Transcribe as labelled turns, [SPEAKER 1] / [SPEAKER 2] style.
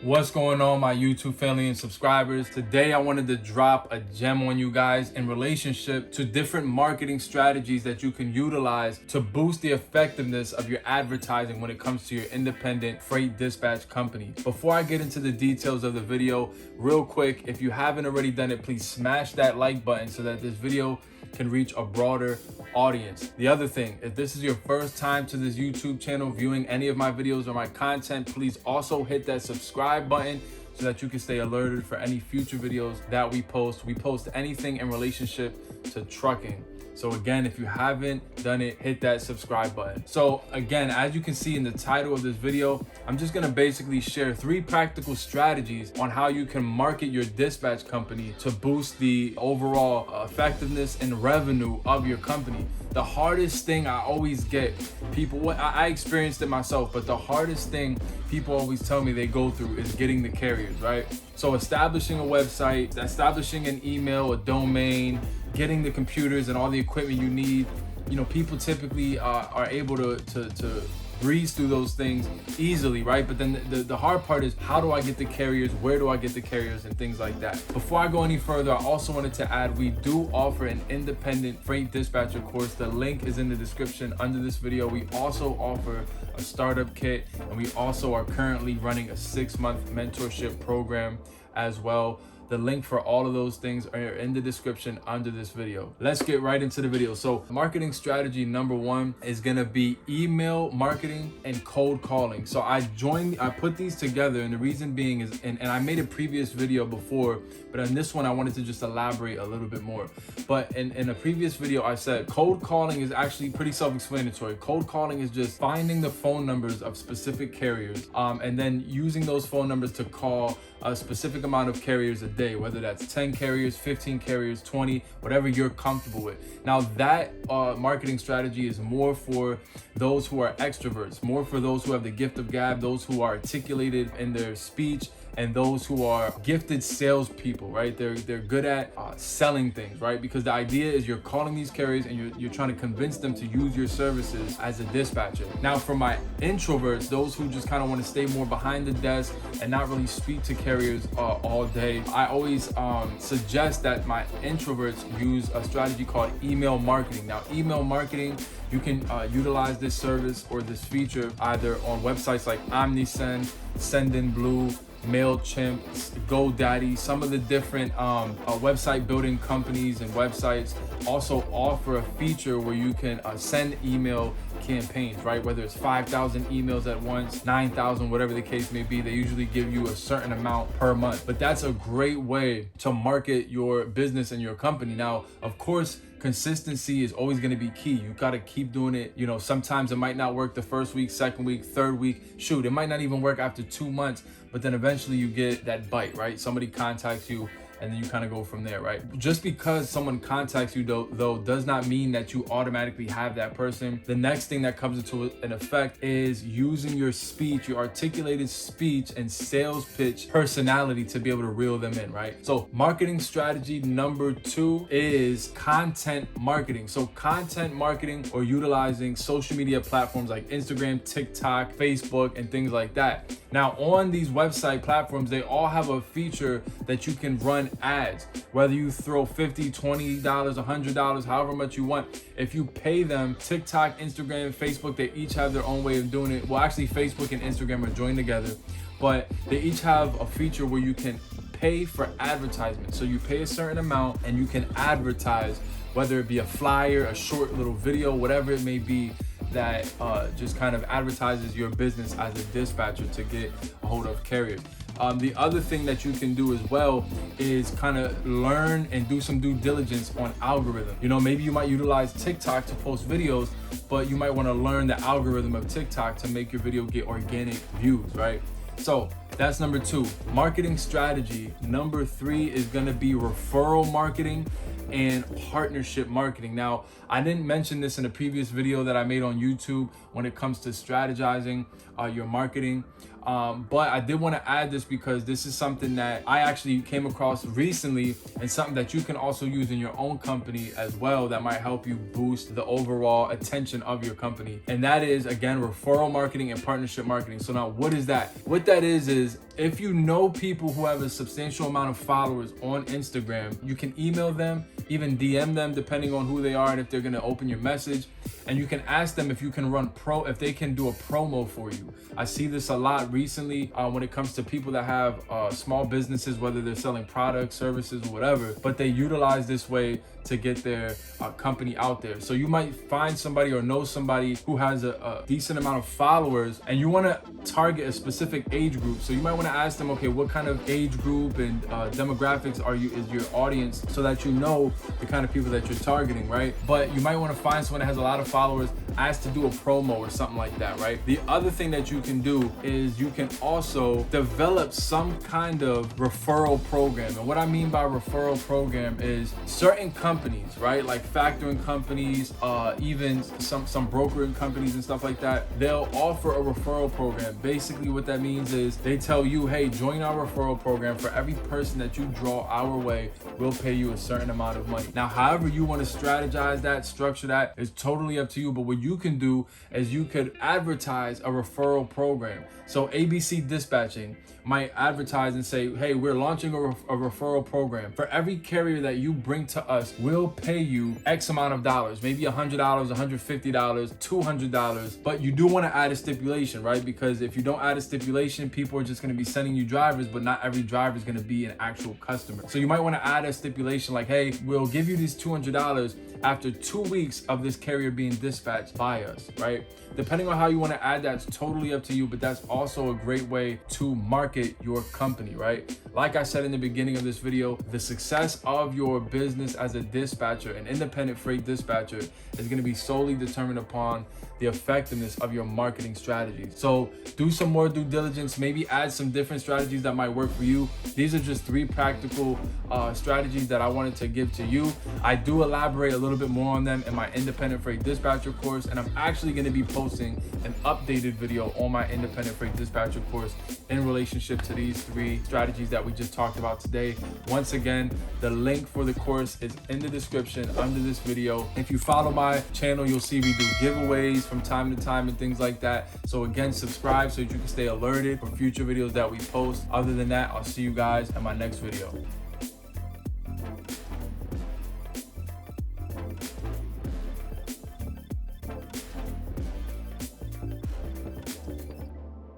[SPEAKER 1] What's going on, my YouTube family and subscribers? Today I wanted to drop a gem on you guys in relationship to different marketing strategies that you can utilize to boost the effectiveness of your advertising when it comes to your independent freight dispatch company. Before I get into the details of the video, real quick, if you haven't already done it, please smash that like button so that this video can reach a broader audience. The other thing, if this is your first time to this YouTube channel viewing any of my videos or my content, please also hit that subscribe button so that you can stay alerted for any future videos that we post. We post anything in relationship to trucking. So again, if you haven't done it, hit that subscribe button. So again, as you can see in the title of this video, I'm just gonna basically share 3 practical strategies on how you can market your dispatch company to boost the overall effectiveness and revenue of your company. The hardest thing I always get people, I experienced it myself, but the hardest thing people always tell me they go through is getting the carriers, right? So establishing a website, establishing an email, a domain, getting the computers and all the equipment you need. You know, people typically are able to breeze through those things easily, right? But then the hard part is, how do I get the carriers? Where do I get the carriers and things like that? Before I go any further, I also wanted to add, we do offer an independent freight dispatcher course. The link is in the description under this video. We also offer a startup kit, and we also are currently running a 6-month mentorship program as well. The link for all of those things are in the description under this video. Let's get right into the video. So marketing strategy number 1 is gonna be email marketing and cold calling. So I put these together, and the reason being is, and I made a previous video before, but on this one I wanted to just elaborate a little bit more. But in a previous video I said cold calling is actually pretty self-explanatory. Cold calling is just finding the phone numbers of specific carriers and then using those phone numbers to call a specific amount of carriers a day, whether that's 10 carriers, 15 carriers, 20, whatever you're comfortable with. Now that marketing strategy is more for those who are extroverts, more for those who have the gift of gab, those who are articulated in their speech, and those who are gifted salespeople, right? They're good at selling things, right? Because the idea is you're calling these carriers and you're trying to convince them to use your services as a dispatcher. Now, for my introverts, those who just kind of want to stay more behind the desk and not really speak to carriers all day, I always suggest that my introverts use a strategy called email marketing. Now, email marketing, you can utilize this service or this feature either on websites like OmniSend, Sendinblue, MailChimp, GoDaddy. Some of the different website building companies and websites also offer a feature where you can send email campaigns, right? Whether it's 5,000 emails at once, 9,000, whatever the case may be, they usually give you a certain amount per month. But that's a great way to market your business and your company. Now, of course, consistency is always going to be key. You got to keep doing it. You know, sometimes it might not work the first week, second week, third week. Shoot, it might not even work after 2 months, but then eventually you get that bite, right? Somebody contacts you, and then you kind of go from there, right? Just because someone contacts you though does not mean that you automatically have that person. The next thing that comes into an effect is using your speech, your articulated speech and sales pitch personality to be able to reel them in, right? So marketing strategy number 2 is content marketing. So content marketing, or utilizing social media platforms like Instagram, TikTok, Facebook, and things like that. Now, on these website platforms, they all have a feature that you can run ads, whether you throw $50, $20, $100, however much you want. If you pay them, TikTok, Instagram, Facebook, they each have their own way of doing it. Well, actually, Facebook and Instagram are joined together, but they each have a feature where you can pay for advertisement. So you pay a certain amount and you can advertise, whether it be a flyer, a short little video, whatever it may be, that just kind of advertises your business as a dispatcher to get a hold of carriers. The other thing that you can do as well is kind of learn and do some due diligence on algorithm. You know, maybe you might utilize TikTok to post videos, but you might want to learn the algorithm of TikTok to make your video get organic views, right? So that's number 2. Marketing strategy number 3 is going to be referral marketing and partnership marketing. Now, I didn't mention this in a previous video that I made on YouTube when it comes to strategizing your marketing. But I did want to add this because this is something that I actually came across recently, and something that you can also use in your own company as well that might help you boost the overall attention of your company. And that is, again, referral marketing and partnership marketing. So now what is that? What that is if you know people who have a substantial amount of followers on Instagram, you can email them, even DM them depending on who they are and if they're going to open your message. And you can ask them if you can if they can do a promo for you. I see this a lot recently when it comes to people that have small businesses, whether they're selling products, services, or whatever, but they utilize this way to get their company out there. So you might find somebody or know somebody who has a decent amount of followers, and you want to target a specific age group. So you might want to ask them, okay, what kind of age group and demographics is your audience, so that you know the kind of people that you're targeting, right? But you might want to find someone that has a lot of followers, ask to do a promo or something like that, right? The other thing that you can do is you can also develop some kind of referral program. And what I mean by referral program is certain companies, right? Like factoring companies, even some brokering companies and stuff like that, they'll offer a referral program. Basically what that means is they tell you, hey, join our referral program. For every person that you draw our way, we'll pay you a certain amount of money. Now, however you want to strategize that, structure that, is totally up to you. But what you can do is you could advertise a referral program. So ABC Dispatching might advertise and say, hey, we're launching a referral program. For every carrier that you bring to us, we'll pay you X amount of dollars, maybe $100, $150, $200. But you do want to add a stipulation, right? Because if you don't add a stipulation, people are just going to be sending you drivers, but not every driver is going to be an actual customer. So you might want to add a stipulation like, hey, we'll give you these $200 after 2 weeks of this carrier being dispatched by us, right? Depending on how you want to add that, it's totally up to you, but that's also a great way to market your company, right? Like I said in the beginning of this video, the success of your business as a dispatcher, an independent freight dispatcher, is going to be solely determined upon the effectiveness of your marketing strategies. So do some more due diligence, maybe add some different strategies that might work for you. These are just 3 practical strategies that I wanted to give to you. I do elaborate a little bit more on them in my independent freight dispatcher course, and I'm actually going to be posting an updated video on my independent freight dispatcher course in relationship to these 3 strategies that we just talked about today. Once again, the link for the course is in the description under this video. If you follow my channel, you'll see we do giveaways from time to time and things like that. So again, subscribe so that you can stay alerted for future videos that we post. Other than that, I'll see you guys in my next video.